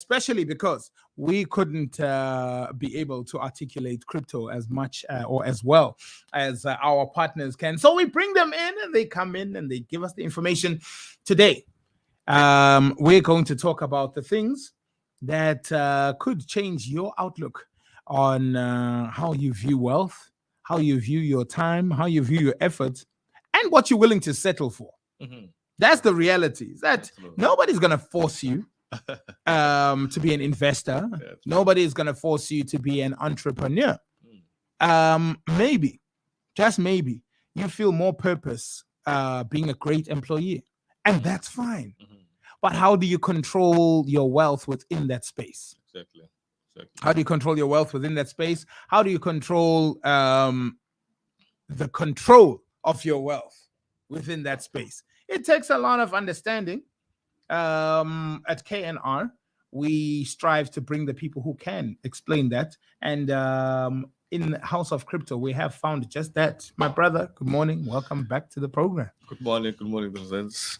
especially because we couldn't be able to articulate crypto as much or as well as our partners can. So we bring them in and they come in and they give us the information. Today, we're going to talk about the things that could change your outlook on how you view wealth, how you view your time, how you view your efforts, and what you're willing to settle for. That's the reality. That nobody's going to force you to be an investor. Nobody is going to force you to be an entrepreneur. Maybe, just maybe, you feel more purpose being a great employee, and that's fine. But how do you control your wealth within that space? Exactly. How do you control your wealth within that space? How do you control the control of your wealth within that space? It takes a lot of understanding. At KNR, we strive to bring the people who can explain that. And in House of Crypto, we have found just that. My brother, good morning. Welcome back to the program. Good morning, Trusenz.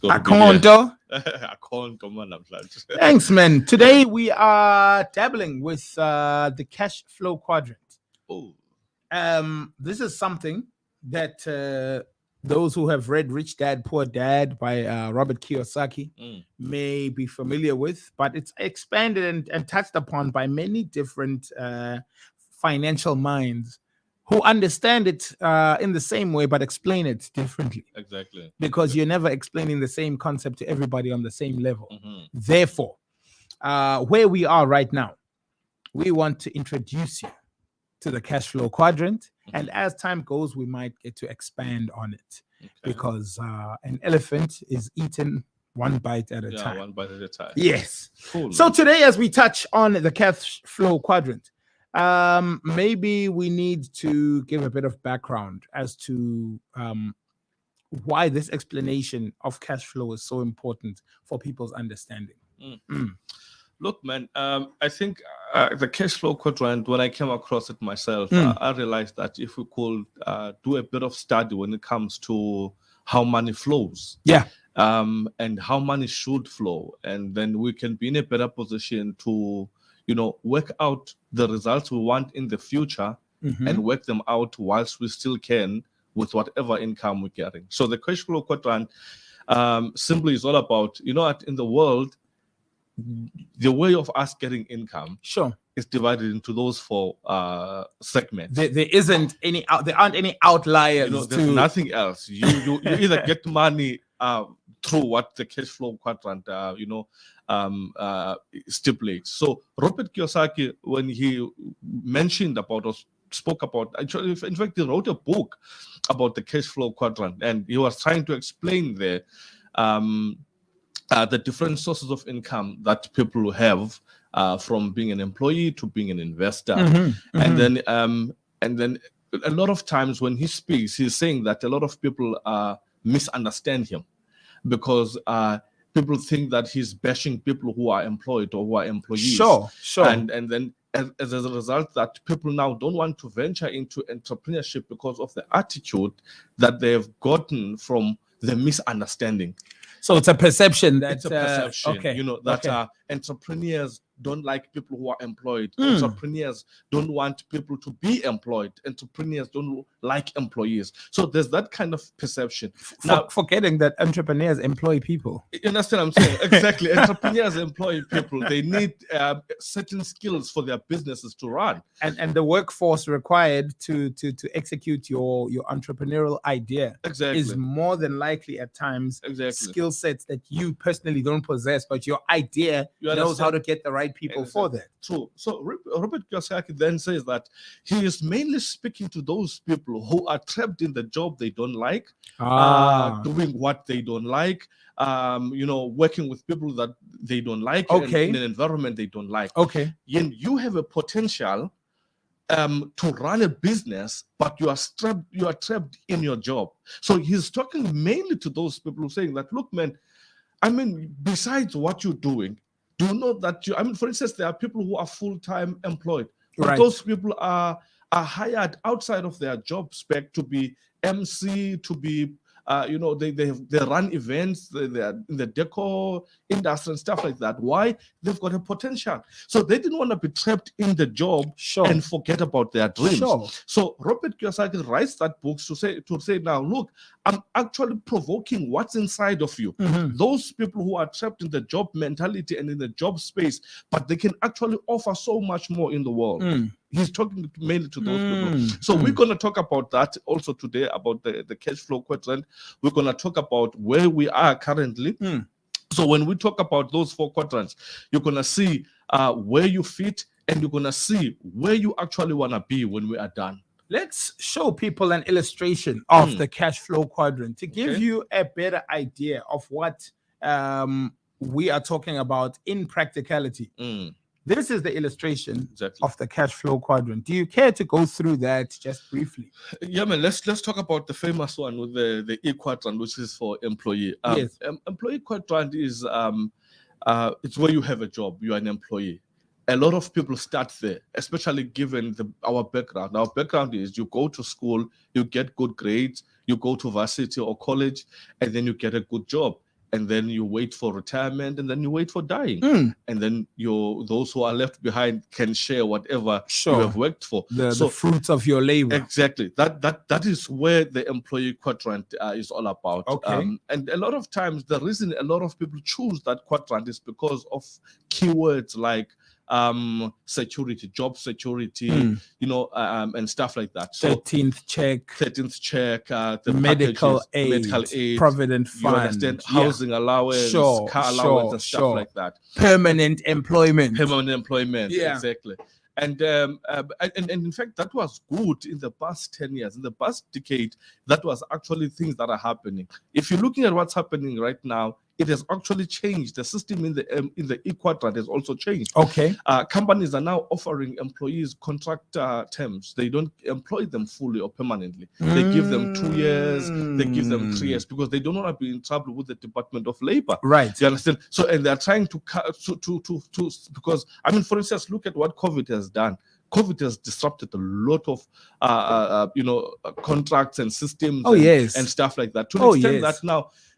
Thanks, man. Today we are dabbling with the cash flow quadrant. This is something that those who have read Rich Dad, Poor Dad by Robert Kiyosaki may be familiar with, but it's expanded and touched upon by many different financial minds who understand it in the same way, but explain it differently. Exactly. Because you're never explaining the same concept to everybody on the same level. Therefore, where we are right now, we want to introduce you to the cash flow quadrant. And as time goes, we might get to expand on it because an elephant is eaten one bite at a time. One bite at a time. Yes. Cool. So today, as we touch on the cash flow quadrant, maybe we need to give a bit of background as to why this explanation of cash flow is so important for people's understanding. Look, man, I think the cash flow quadrant, when I came across it myself, I realized that if we could do a bit of study when it comes to how money flows, and how money should flow, and then we can be in a better position to, work out the results we want in the future and work them out whilst we still can with whatever income we're getting. So the cash flow quadrant simply is all about, in the world, the way of us getting income is divided into those four segments. There aren't any outliers. There's nothing else. You either get money through what the cash flow quadrant stipulates. So Robert Kiyosaki, when he mentioned about or spoke about, actually, in fact, he wrote a book about the cash flow quadrant, and he was trying to explain there the different sources of income that people have from being an employee to being an investor. And then a lot of times when he speaks, he's saying that a lot of people misunderstand him because people think that he's bashing people who are employed or who are employees. And then as a result, that people now don't want to venture into entrepreneurship because of the attitude that they've gotten from the misunderstanding. So it's a perception that entrepreneurs don't like people who are employed. Entrepreneurs don't want people to be employed. Entrepreneurs don't like employees. So there's that kind of perception. Now, forgetting that entrepreneurs employ people. You understand what I'm saying? Exactly. Entrepreneurs employ people. They need certain skills for their businesses to run. And the workforce required to execute your entrepreneurial idea is more than likely at times skill sets that you personally don't possess, but your idea knows how to get the right people for that. True. So Robert Kiyosaki then says that he is mainly speaking to those people who are trapped in the job they don't like, doing what they don't like, working with people that they don't like, in an environment they don't like. And you have a potential to run a business, but you are trapped in your job. So he's talking mainly to those people who are saying that, look, man, besides what you're doing, do you know that for instance, there are people who are full-time employed, but those people are hired outside of their job spec to be MC, to be they run events, they are in the decor industry and stuff like that. Why? They've got a potential. So they didn't want to be trapped in the job and forget about their dreams. So Robert Kiyosaki writes that book to say now, look, I'm actually provoking what's inside of you. Those people who are trapped in the job mentality and in the job space, but they can actually offer so much more in the world. He's talking mainly to those people. So we're going to talk about that also today, about the cash flow quadrant. We're going to talk about where we are currently. So when we talk about those 4 quadrants, you're going to see where you fit, and you're going to see where you actually want to be when we are done. Let's show people an illustration of the cash flow quadrant to give you a better idea of what we are talking about in practicality. This is the illustration of the cash flow quadrant. Do you care to go through that just briefly? Yeah, man. Let's talk about the famous one with the E quadrant, which is for employee. Yes. Employee quadrant is it's where you have a job. You are an employee. A lot of people start there, especially given our background. Our background is you go to school, you get good grades, you go to varsity or college, and then you get a good job. And then you wait for retirement, and then you wait for dying. And then those who are left behind can share whatever you have worked for. The fruits of your labor. Exactly. That is where the employee quadrant is all about. And a lot of times, the reason a lot of people choose that quadrant is because of keywords like security, job security, and stuff like that. So 13th check, the medical packages, aid, provident fund, you understand, housing allowance, car allowance, and stuff like that. Permanent employment. Exactly. And in fact, that was good in the past 10 years. In the past decade, that was actually things that are happening. If you're looking at what's happening right now, it has actually changed. The system in the E quadrant has also changed. Companies are now offering employees contract terms. They don't employ them fully or permanently. They give them 2 years, they give them 3 years, because they don't want to be in trouble with the Department of Labor. Right. You understand? So, and they're trying to because, I mean, for instance, look at what COVID has done. COVID has disrupted a lot of, contracts and systems and stuff like that. To the extent that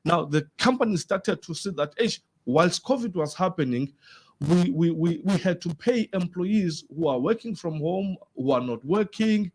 now the company started to see that, whilst COVID was happening, we had to pay employees who are working from home, who are not working,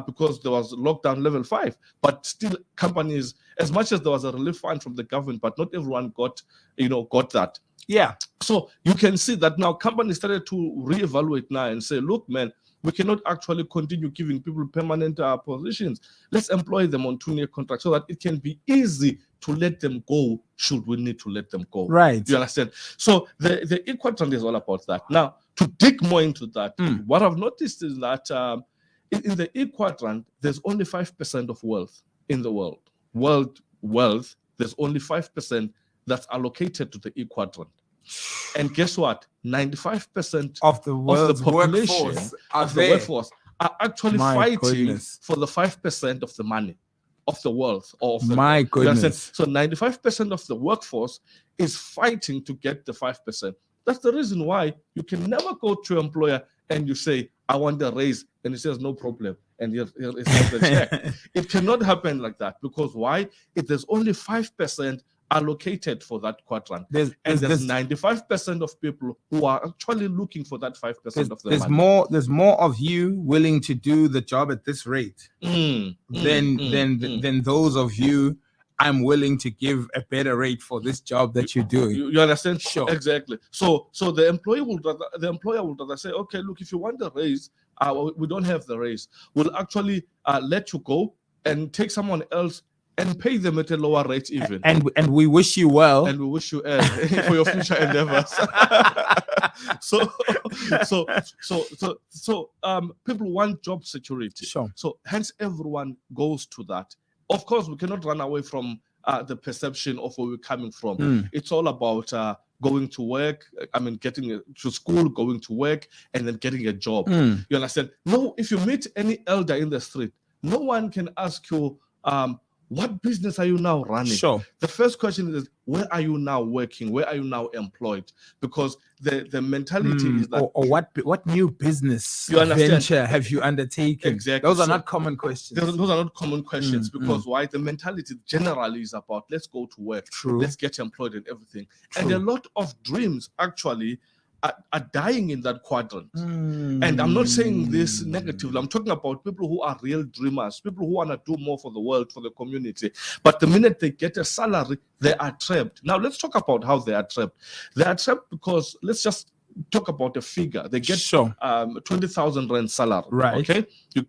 because there was lockdown level 5. But still, companies, as much as there was a relief fund from the government, but not everyone got that. Yeah. So you can see that now companies started to reevaluate now and say, look, man, we cannot actually continue giving people permanent positions. Let's employ them on 2-year contracts so that it can be easy to let them go should we need to let them go. Right. You understand? So the E quadrant is all about that. Now, to dig more into that, what I've noticed is that in the E quadrant, there's only 5% of wealth in the world. World wealth, there's only 5% that's allocated to the E quadrant. And guess what? 95% of the population of the workforce are actually fighting for the 5% of the money, of the wealth, or of the my goodness. So 95% of the workforce is fighting to get the 5%. That's the reason why you can never go to an employer and you say, I want a raise, and he says no problem, and it's not the check. It cannot happen like that, because why? There's only 5% allocated for that quadrant. There's 95% of people who are actually looking for that 5% of the money. There's more of you willing to do the job at this rate than those of you, I'm willing to give a better rate for this job that you're doing. You understand? Sure. Exactly. So the employer will rather say, okay, look, if you want the raise, we don't have the raise. We'll actually let you go and take someone else and pay them at a lower rate even. And we wish you well. And we wish you for your future endeavors. So people want job security. Sure. So hence everyone goes to that. Of course, we cannot run away from the perception of where we're coming from. It's all about going to work, getting to school, going to work, and then getting a job. You understand? No, if you meet any elder in the street, no one can ask you, what business are you now running? Sure. The first question is, where are you now working? Where are you now employed? Because the mentality is that, or what new business You understand? venture have you undertaken? Exactly. Those are So- not common questions. those are not common questions, because why? The mentality generally is about, let's go to work, True. let's get employed and everything. True. And a lot of dreams actually are dying in that quadrant. And I'm not saying this negatively. I'm talking about people who are real dreamers, people who want to do more for the world, for the community. But the minute they get a salary, they are trapped. Now, let's talk about how they are trapped. They are trapped because, let's just talk about a figure. They get Sure. 20,000 rand salary. Right. Okay.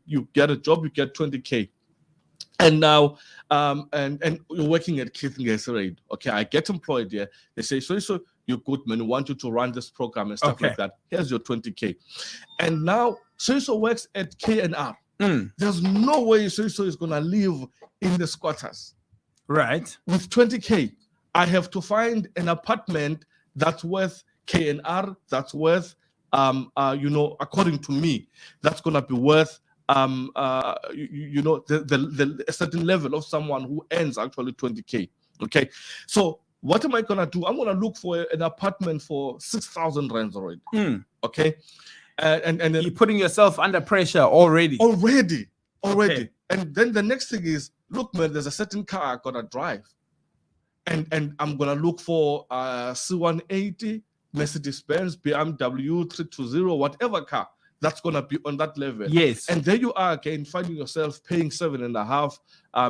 You get a job, you get 20K. And now, and you're working at Keith Raid. Okay, I get employed here. They say, so you're good, man. We want you to run this program and stuff like that. Here's your 20K. And now, so works at KNR. There's no way so is gonna live in the squatters. Right. With 20K, I have to find an apartment that's worth KNR. That's worth, according to me, that's gonna be worth a certain level of someone who earns actually 20K. Okay, so what am I gonna do? I'm gonna look for an apartment for 6,000 rands already. Okay, and then You're putting yourself under pressure already. Okay. And then the next thing is, look, man, there's a certain car I gotta drive, and I'm gonna look for C180, Mercedes-Benz, BMW 320, whatever car. That's gonna be on that level. Yes. And there you are again, finding yourself paying 7.5,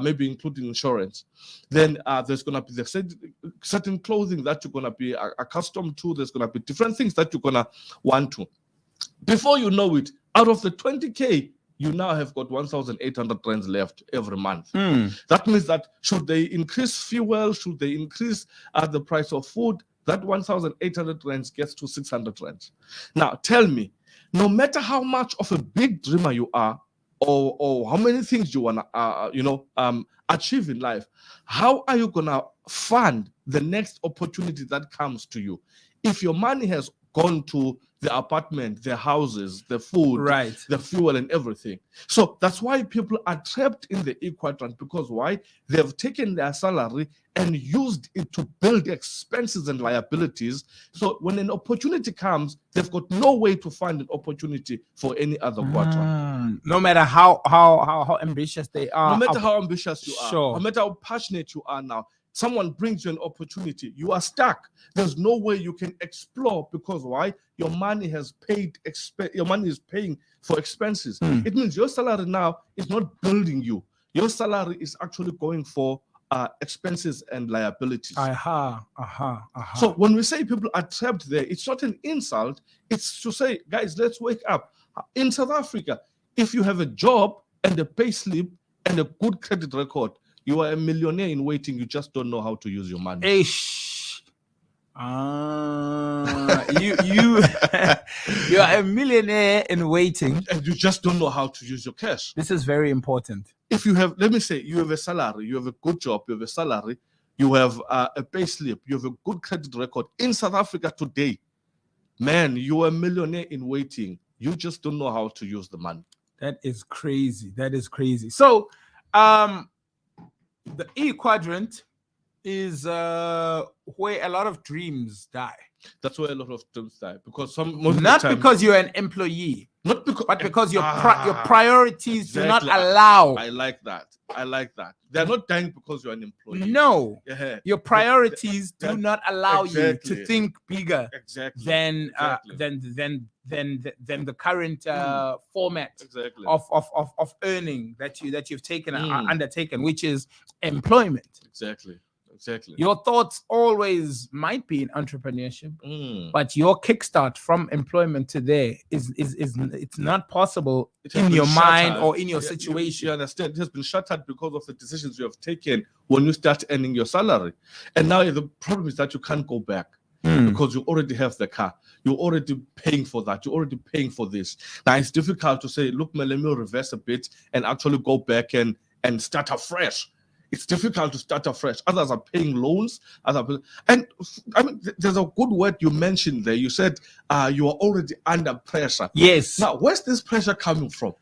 maybe including insurance. Then there's gonna be the certain clothing that you're gonna be accustomed to. There's gonna be different things that you're gonna want to. Before you know it, out of the 20K, you now have got 1,800 rands left every month. That means that should they increase fuel, should they increase the price of food, that 1,800 rands gets to 600 rands. Now tell me, no matter how much of a big dreamer you are, or how many things you wanna achieve in life, how are you gonna fund the next opportunity that comes to you if your money has gone to the apartment, the houses, the food, Right. the fuel, and everything? So that's why people are trapped in the E quadrant, because why? They've taken their salary and used it to build expenses and liabilities. So when an opportunity comes, they've got no way to find an opportunity for any other quadrant. No matter how ambitious they are. No matter how ambitious you are, Sure. no matter how passionate you are now, someone brings you an opportunity, you are stuck. There's no way you can explore, because why? Your money has paid. Your money is paying for expenses. It means your salary now is not building you. Your salary is actually going for expenses and liabilities. So when we say people are trapped there, it's not an insult. It's to say, guys, let's wake up. In South Africa, if you have a job and a pay slip and a good credit record, you are a millionaire in waiting. You just don't know how to use your money. You are a millionaire in waiting, and you just don't know how to use your cash. This is very important. If you have, let me say, you have a salary, you have a good job, you have a salary, you have a pay slip, you have a good credit record in South Africa today, man, you are a millionaire in waiting. You just don't know how to use the money. That is crazy. That is crazy. So, the E quadrant is where a lot of dreams die. That's where a lot of dreams die, because because you're an employee, but because your priorities do not exactly. allow. I like that. They're not dying because you're an employee. No, Yeah. your priorities do not allow you to think bigger than the current format of earning that you've taken undertaken, which is employment. Exactly. Your thoughts always might be in entrepreneurship, but your kickstart from employment to there is it's not possible in your mind or in your situation. You understand? It has been shattered because of the decisions you have taken when you start earning your salary, and now the problem is that you can't go back. Because you already have the car, you're already paying for that, you're already paying for this. Now it's difficult to say, look, man, let me reverse a bit and actually go back and start afresh. It's difficult to start afresh. Others are paying loans. And I mean, there's a good word you mentioned there. You said you are already under pressure. Yes. Now, where's this pressure coming from?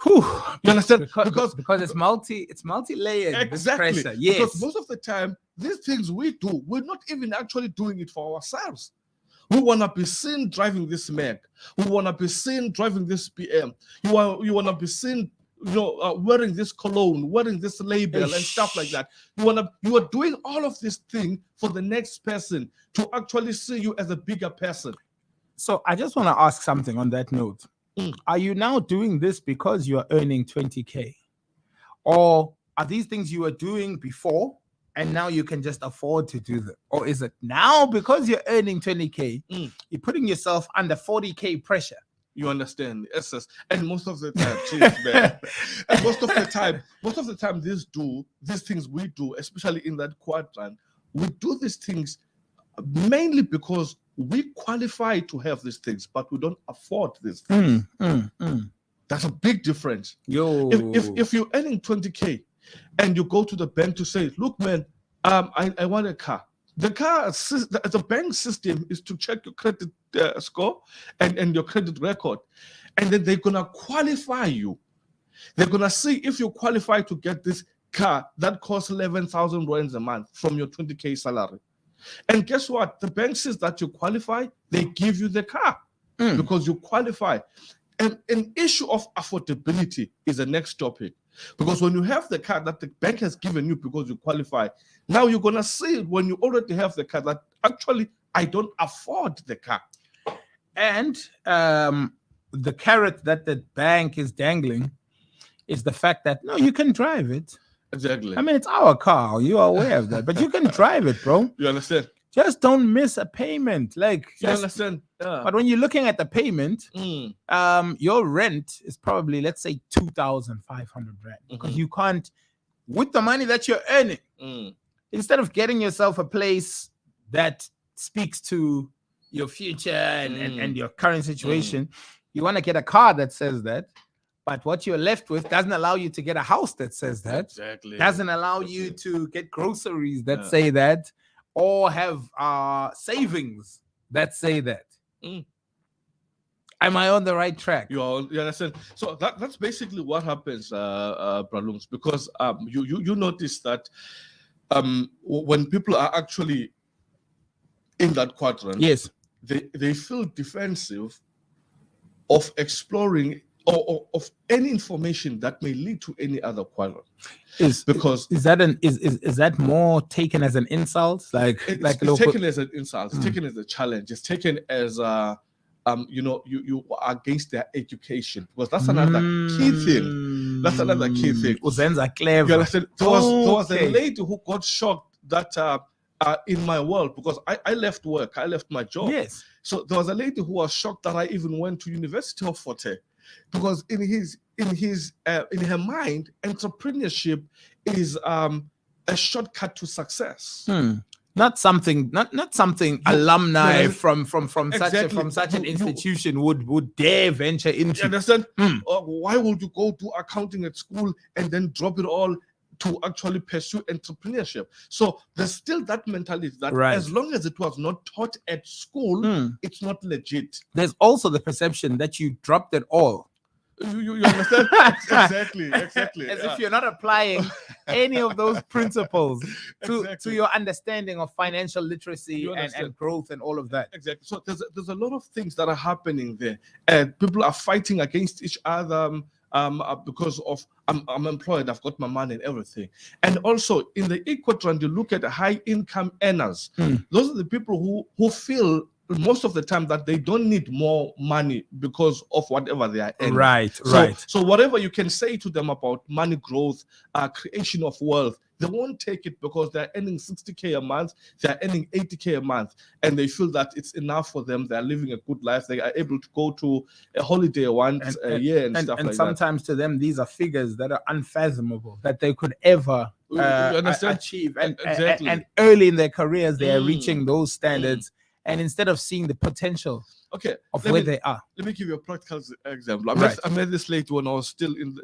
Whew. You understand? Because it's multi-layered. Exactly. This pressure. Yes. Because most of the time, these things we do, we're not even actually doing it for ourselves. We want to be seen driving this Mac. We want to be seen driving this PM. You want to be seen, wearing this cologne, wearing this label, and stuff like that. You are doing all of this thing for the next person to actually see you as a bigger person. So I just want to ask something on that note. Are you now doing this because you are earning 20K? Or are these things you were doing before and now you can just afford to do them? Or is it now because you're earning 20K, you're putting yourself under 40K pressure? You understand? Yes. And most of the time, geez, man. And most of the time, these things we do, especially in that quadrant, we do these things mainly because we qualify to have these things, but we don't afford these things. That's a big difference. If you're earning 20K and you go to the bank to say, look, man, I want a car. The bank system is to check your credit score and your credit record. And then they're going to qualify you. They're going to see if you qualify to get this car that costs 11,000 rands a month from your 20K salary. And guess what? The bank says that you qualify, they give you the car because you qualify. And an issue of affordability is the next topic. Because when you have the car that the bank has given you because you qualify, now you're going to see when you already have the car that actually I don't afford the car. And the carrot that the bank is dangling is the fact that, no, you can drive it. Exactly. I mean, it's our car. You are aware of that, but you can drive it, bro. You understand? Just don't miss a payment. You understand? Yeah. But when you're looking at the payment, your rent is probably, let's say, 2,500 rand. Because you can't, with the money that you're earning, instead of getting yourself a place that speaks to your future and your current situation, you want to get a car that says that. But what you're left with doesn't allow you to get a house that says that. Exactly. Doesn't allow you to get groceries that say that, or have savings that say that. Am I on the right track? You understand? So that's basically what happens, Bralums, because you notice that when people are actually in that quadrant, yes, they feel defensive of exploring or of any information that may lead to any other quadrant. Is that more taken as an insult? It's taken as an insult. It's taken as a challenge. It's taken as you are against their education, because that's another key thing. That's another key thing. Uzenza clever. You understand? There was a lady who got shocked that in my world, because I left work, I left my job. Yes. So there was a lady who was shocked that I even went to University of Forte. Because in her mind, entrepreneurship is a shortcut to success. Not something alumni from such an institution would dare venture into. You understand? Why would you go to accounting at school and then drop it all to actually pursue entrepreneurship? So there's still that mentality that as long as it was not taught at school, it's not legit. There's also the perception that you dropped it all. You understand? Exactly. As if you're not applying any of those principles to your understanding of financial literacy and growth and all of that. Exactly. So there's a lot of things that are happening there, and people are fighting against each other because of I'm employed, I've got my money and everything. And also in the I Quadrant, you look at the high income earners. Those are the people who feel most of the time that they don't need more money because of whatever they are earning. Right. So whatever you can say to them about money growth, creation of wealth, they won't take it because they're earning 60K a month, they're earning 80K a month, and they feel that it's enough for them. They're living a good life. They are able to go to a holiday once a year and stuff like that. And sometimes to them, these are figures that are unfathomable, that they could ever achieve. And early in their careers, they are reaching those standards. And instead of seeing the potential of where they are. Let me give you a practical example. I met this lady when I was still in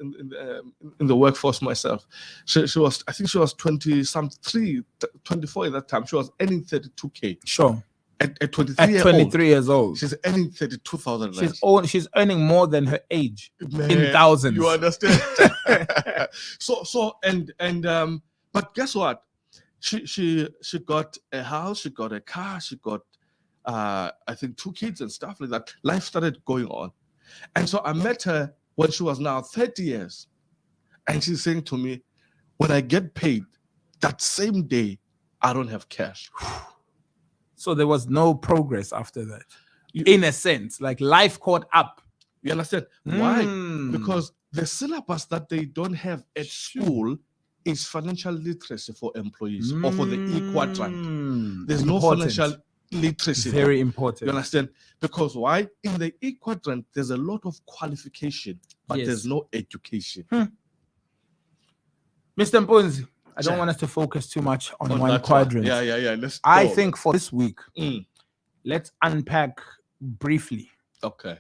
the workforce myself. She was 24 at that time. She was earning 32K. Sure. At 23 At years 23 years old. she's earning 32,000 She's earning more than her age Man, in thousands. You understand? But guess what? She got a house, she got a car, she got I think 2 kids and stuff like that. Life started going on. And so I met her when she was now 30 years. And she's saying to me, when I get paid, that same day, I don't have cash. So there was no progress after that. In a sense, like life caught up. You understand? Why? Because the syllabus that they don't have at school is financial literacy for employees or for the E Quadrant. There's no financial literacy. Very important. You understand? Because why? In the E Quadrant, there's a lot of qualification, but there's no education. Mr. Mpunzi, I don't want us to focus too much on one quadrant. Yeah. I think for this week, let's unpack briefly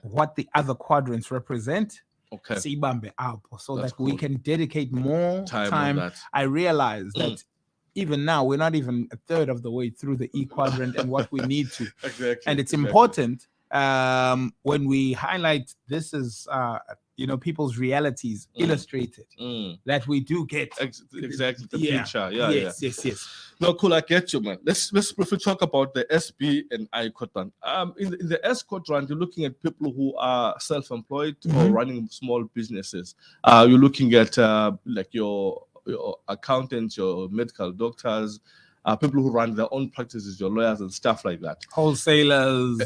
what the other quadrants represent. So that we can dedicate more time. I realize that even now we're not even a third of the way through the E Quadrant and what we need to. And it's important when we highlight this is people's realities illustrated, that we do get the picture. Yes. No, cool, I get you, man. Let's briefly talk about the SB and I Quadrant. In the S Quadrant, you're looking at people who are self-employed or running small businesses. You're looking at like your accountants, your medical doctors, people who run their own practices, your lawyers and stuff like that. Wholesalers,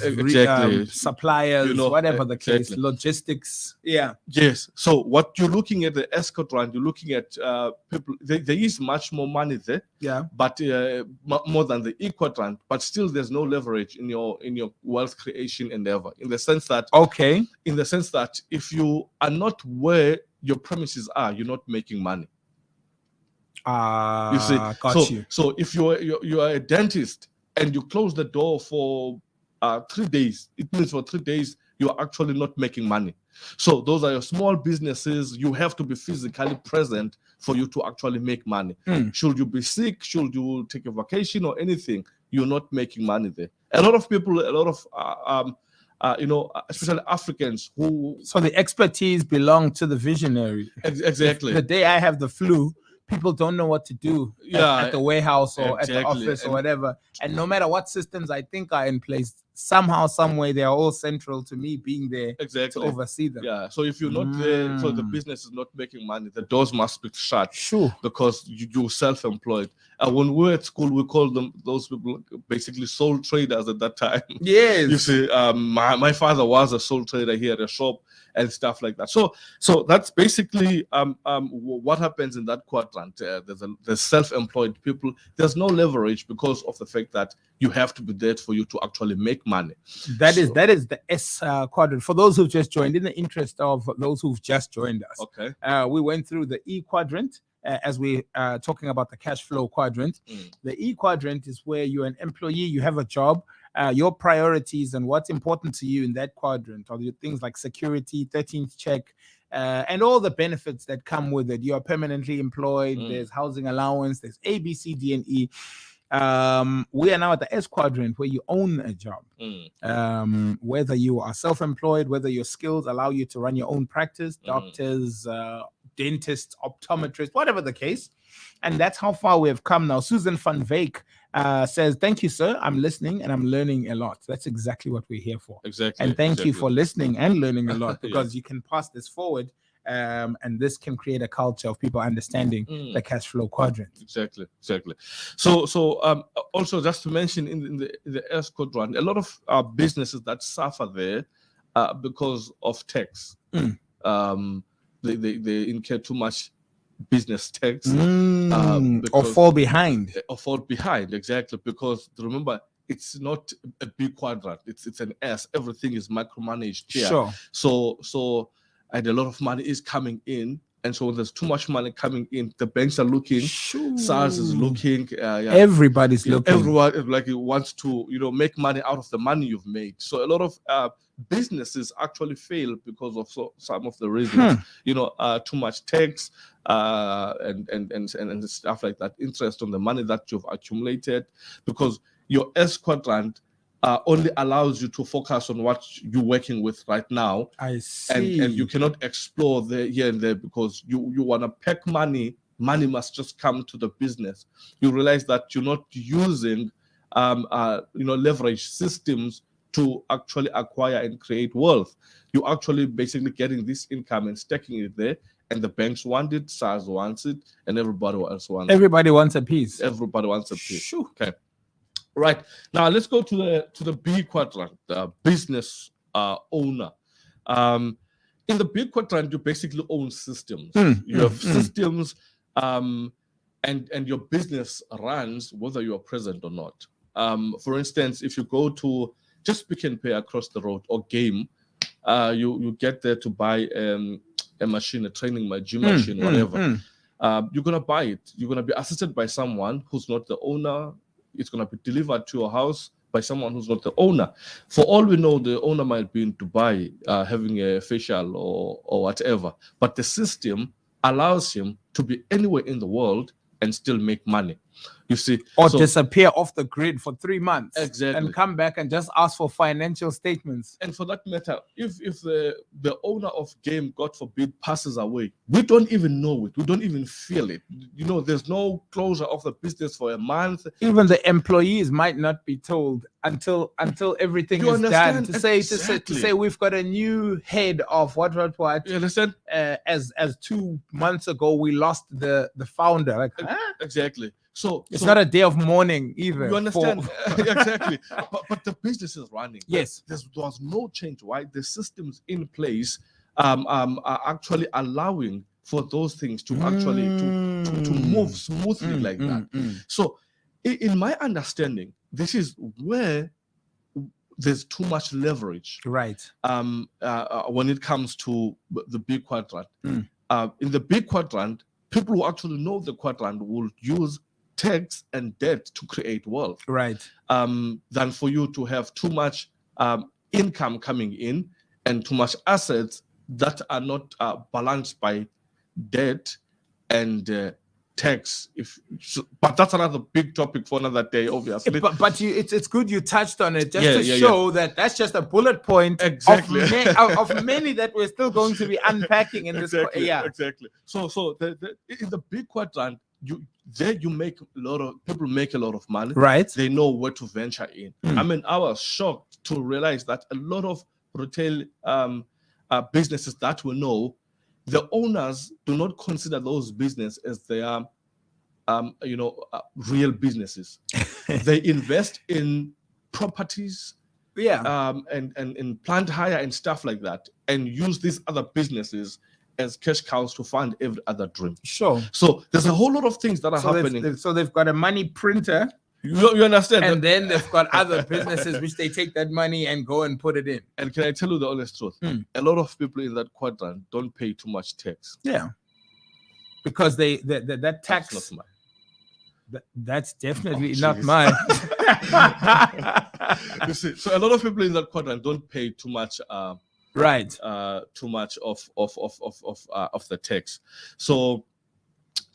suppliers, whatever the case, logistics. Yes. So what you're looking at the S Quadrant, you're looking at people, there is much more money there. But more than the E Quadrant, but still there's no leverage in your wealth creation endeavor. In the sense that if you are not where your premises are, you're not making money. You see, so if you are a dentist and you close the door for 3 days, it means for 3 days you are actually not making money. So those are your small businesses. You have to be physically present for you to actually make money. Should you be sick, should you take a vacation or anything, you're not making money there. A lot of people, especially Africans who. So the expertise belongs to the visionary. Exactly. The day I have the flu, people don't know what to do at the warehouse or at the office or whatever. And no matter what systems I think are in place, somehow, some way, they are all central to me being there to oversee them. So if you're not there, so the business is not making money, the doors must be shut. Because you're self-employed. And when we were at school, we called those people basically sole traders at that time. Yes. You see, my father was a sole trader here at a shop and stuff like that. So that's basically what happens in that quadrant. There's self-employed people. There's no leverage because of the fact that you have to be there for you to actually make money. That is the S Quadrant. For those who've just joined, in the interest of those who've just joined us, we went through the E Quadrant as we are talking about the cash flow quadrant. The E Quadrant is where you're an employee, you have a job. Your priorities and what's important to you in that quadrant are the things like security, 13th check, and all the benefits that come with it. You are permanently employed. There's housing allowance. There's A, B, C, D, and E. We are now at the S Quadrant where you own a job. Whether you are self-employed, whether your skills allow you to run your own practice, doctors, dentists, optometrists, whatever the case. And that's how far we have come now. Susan van Veek says, thank you, sir. I'm listening and I'm learning a lot. That's exactly what we're here for. And thank you for listening and learning a lot, because you can pass this forward and this can create a culture of people understanding the cash flow quadrant. Exactly. So also just to mention in the S Quadrant, a lot of businesses that suffer there because of tax. They incur too much business tax or fall behind, exactly, because remember, it's not a B quadrant, it's an S. Everything is micromanaged here. So and a lot of money is coming in, and so when there's too much money coming in, the banks are looking, SARS is looking, everybody's looking, everyone like wants to make money out of the money you've made. So a lot of businesses actually fail because of some of the reasons, too much tax and stuff like that, interest on the money that you've accumulated, because your S Quadrant only allows you to focus on what you're working with right now. I see. And you cannot explore here and there because you want to pack money. Money must just come to the business. You realize that you're not using leverage systems to actually acquire and create wealth. You're actually basically getting this income and stacking it there, and the banks want it, SARS wants it, and everybody else wants it. Everybody wants a piece. Everybody wants a piece. Shoo. Okay. Right. Now let's go to the B quadrant, the business owner. In the B quadrant, you basically own systems. You have systems, and your business runs whether you are present or not. For instance, if you go to just Pick n Pay across the road or Game, you get there to buy a machine, a training gym machine, whatever. You're gonna buy it. You're gonna be assisted by someone who's not the owner. It's gonna be delivered to your house by someone who's not the owner. For all we know, the owner might be in Dubai having a facial or whatever. But the system allows him to be anywhere in the world and still make money. You see, or disappear off the grid for 3 months, exactly, and come back and just ask for financial statements. And for that matter, if the owner of Game, God forbid, passes away, we don't even know it. We don't even feel it. You know, there's no closure of the business for a month. Even the employees might not be told until everything is done. To say we've got a new head of what. You understand? As 2 months ago, we lost the founder. Like, exactly. So it's not a day of mourning either. You understand? Exactly. But the business is running. Yes. There was no change. Why? The systems in place are actually allowing for those things to actually to move smoothly like that. So in my understanding, this is where there's too much leverage. Right. When it comes to the B quadrant. In the B quadrant, people who actually know the quadrant will use tax and debt to create wealth, right? Than for you to have too much income coming in and too much assets that are not balanced by debt and tax. But that's another big topic for another day, obviously. But it's good you touched on it just to show that that's just a bullet point, exactly, of many that we're still going to be unpacking in this. Exactly. So in the big quadrant, you make people make a lot of money. Right. They know where to venture in. I mean, I was shocked to realize that a lot of retail businesses that we know, the owners do not consider those businesses as their real businesses. They invest in properties, and in plant hire and stuff like that, and use these other businesses as cash cows to fund every other dream. Sure. So there's a whole lot of things that are happening. So they've got a money printer. You understand? And then they've got other businesses which they take that money and go and put it in. And can I tell you the honest truth? A lot of people in that quadrant don't pay too much tax. Yeah. Because that tax. That's not mine. That's definitely not mine. You see, so a lot of people in that quadrant don't pay too much. Right. Too much of the tax. So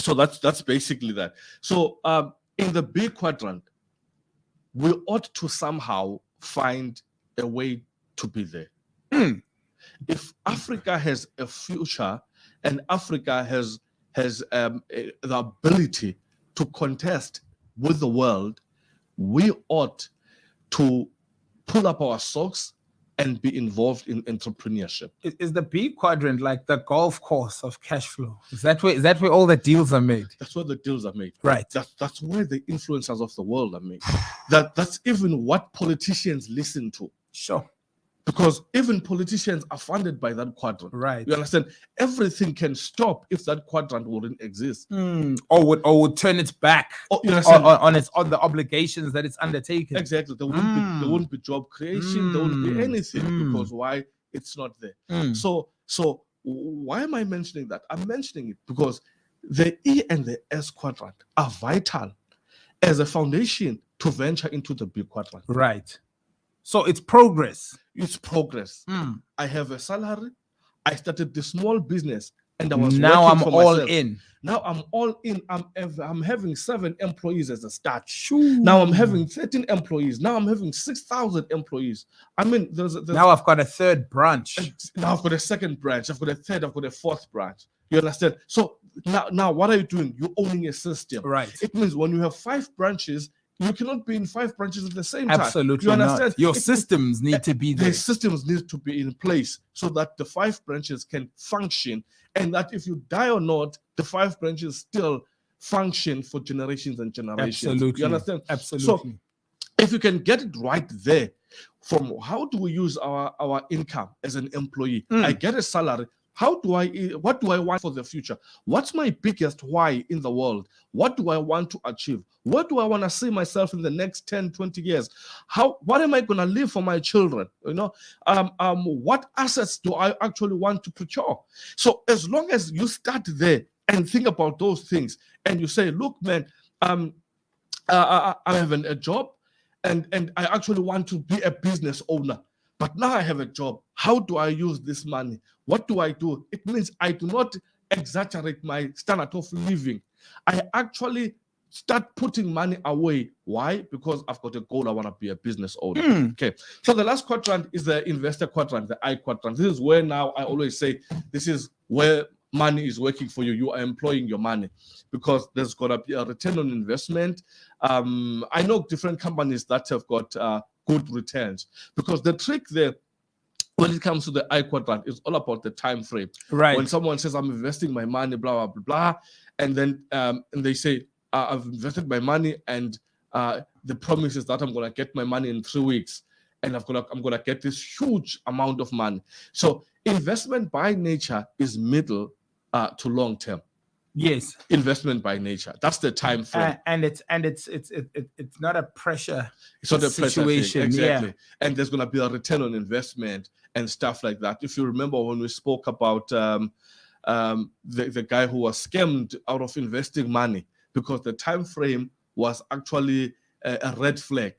that's basically that. So in the B quadrant, we ought to somehow find a way to be there. If Africa has a future and Africa has the ability to contest with the world, we ought to pull up our socks and be involved in entrepreneurship. Is the B quadrant like the golf course of cash flow? Is that where all the deals are made? That's where the deals are made. Right. That's where the influencers of the world are made. That's even what politicians listen to. Sure. Because even politicians are funded by that quadrant. Right. You understand? Everything can stop if that quadrant wouldn't exist. Or would turn its back on the obligations that it's undertaken. Exactly. There wouldn't be job creation. There wouldn't be anything. Because why? It's not there. So why am I mentioning that? I'm mentioning it because the E and the S quadrant are vital as a foundation to venture into the B quadrant. Right. So it's progress. It's progress. I have a salary. I started this small business. and I was now working I'm for all myself. in. Now I'm all in. I'm having 7 employees as a start. Shoo. Now I'm having 13 employees. Now I'm having 6,000 employees. I mean, there's Now I've got a third branch. now I've got a second branch. I've got a third. I've got a fourth branch. You understand? So now what are you doing? You're owning a system. Right. It means when you have 5 branches, you cannot be in 5 branches at the same time. Absolutely You understand? not. Your systems need to be there. The systems need to be in place so that the 5 branches can function, and that if you die or not, the 5 branches still function for generations and generations. Absolutely. You understand? Absolutely. So if you can get it right there, from how do we use our income as an employee? I get a salary. What do I want for the future? What's my biggest why in the world? What do I want to achieve? What do I want to see myself in the next 10, 20 years? What am I going to leave for my children? You know, what assets do I actually want to procure? So as long as you start there and think about those things, and you say, look, man, I'm having a job, and I actually want to be a business owner. But now I have a job. How do I use this money? What do I do? It means I do not exaggerate my standard of living. I actually start putting money away. Why? Because I've got a goal. I want to be a business owner. Okay. So the last quadrant is the investor quadrant, the I quadrant. This is where now I always say this is where money is working for you. You are employing your money because there's got to be a return on investment. I know different companies that have got good returns, because the trick there when it comes to the I quadrant is all about the time frame. Right. When someone says I'm investing my money, blah blah blah blah, and then and they say I've invested my money, and the promise is that I'm gonna get my money in 3 weeks, and I'm gonna get this huge amount of money. So investment by nature is middle to long term. Yes. Investment by nature. That's the time frame. And it's not a pressure. It's not a situation. Exactly. Yeah. And there's gonna be a return on investment and stuff like that. If you remember when we spoke about the guy who was scammed out of investing money because the time frame was actually a red flag.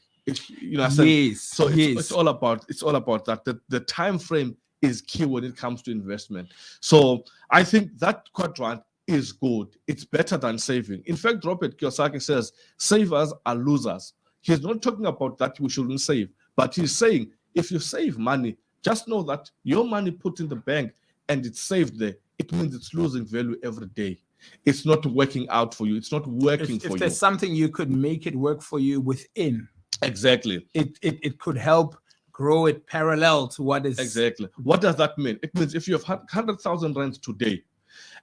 Yes. So it's all about that. The time frame is key when it comes to investment. So I think that quadrant is good. It's better than saving. In fact, Robert Kiyosaki says savers are losers. He's not talking about that we shouldn't save, but he's saying if you save money, just know that your money put in the bank and it's saved there, it means it's losing value every day. It's not working out for you. It's not working for you. If there's something you could make it work for you within. Exactly. It could help grow it parallel to what is. Exactly. What does that mean? It means if you have 100,000 rands today,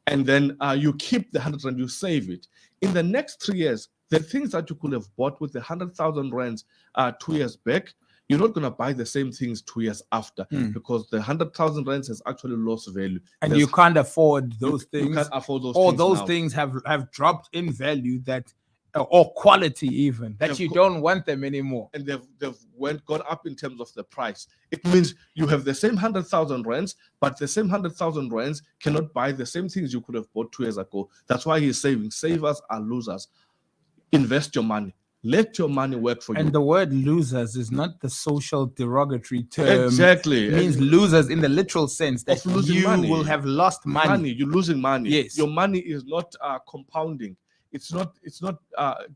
and then you keep the 100 rand, you save it. In the next 3 years, the things that you could have bought with the 100,000 rands 2 years back, you're not going to buy the same things 2 years after because the 100,000 rands has actually lost value. And you can't afford those things. You can't afford those or things those now. things have dropped in value that, or quality even, that you don't want them anymore. And they've gone up in terms of the price. It means you have the same 100,000 rands, but the same 100,000 rands cannot buy the same things you could have bought 2 years ago. That's why he's saving. Savers are losers. Invest your money. Let your money work for you. And the word losers is not the social derogatory term. Exactly. It means losers in the literal sense that you money. will have lost money. You're losing money. Yes. Your money is not compounding. It's not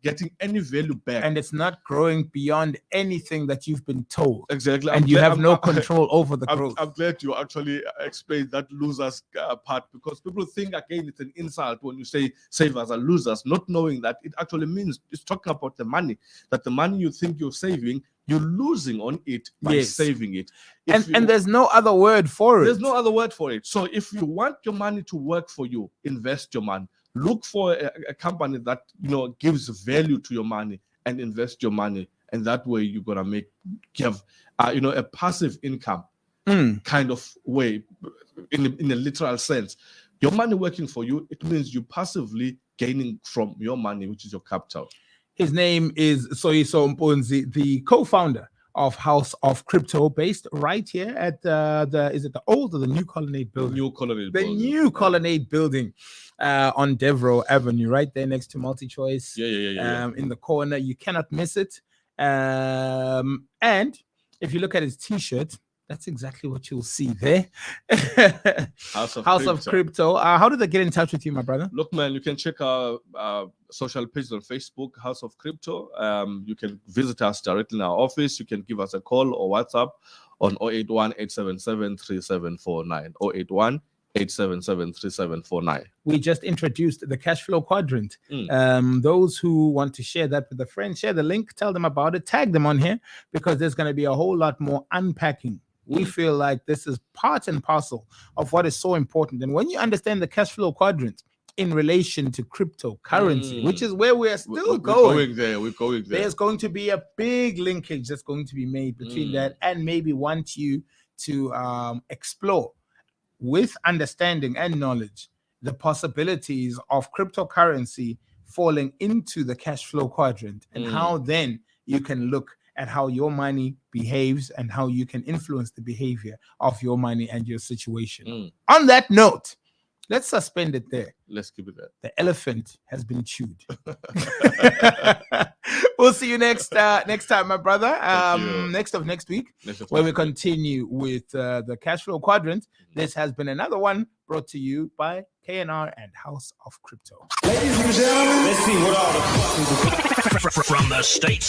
getting any value back, and it's not growing beyond anything that you've been told. Exactly, and you have no control over the growth. I'm glad you actually explained that losers part, because people think again it's an insult when you say savers are losers, not knowing that it actually means it's talking about the money. That the money you think you're saving, you're losing on it by saving it. And there's no other word for it. There's no other word for it. So if you want your money to work for you, invest your money. Look for a company that gives value to your money and invest your money, and that way you're gonna give a passive income kind of way, in a literal sense. Your money working for you, it means you passively gaining from your money, which is your capital. His name is Soyiso Mpunzi, the co-founder of House of Crypto, based right here at is it the old or the new Colonnade building? New Colonnade building on Devro Avenue, right there next to MultiChoice. Yeah. In the corner, you cannot miss it. And if you look at his T-shirt, That's exactly what you'll see there. House of House of Crypto. How do they get in touch with you, my brother? Look, man, you can check our social pages on Facebook, House of Crypto. You can visit us directly in our office. You can give us a call or WhatsApp on 081-877-3749. 081-877-3749. We just introduced the cash flow quadrant. Those who want to share that with a friend, share the link, tell them about it, tag them on here, because there's going to be a whole lot more unpacking. We feel like this is part and parcel of what is so important. And when you understand the cash flow quadrant in relation to cryptocurrency, which is where we are still going. We're going there. There's going to be a big linkage that's going to be made between that, and maybe want you to explore with understanding and knowledge the possibilities of cryptocurrency falling into the cash flow quadrant, and how then you can look at how your money behaves and how you can influence the behavior of your money and your situation. On that note, let's suspend it there. Let's keep it there. The elephant has been chewed. We'll see you next time, my brother. Next week, where we continue with the cash flow quadrant. This has been another one brought to you by KNR and House of Crypto. Ladies and gentlemen, let's see what all the fuck is from the States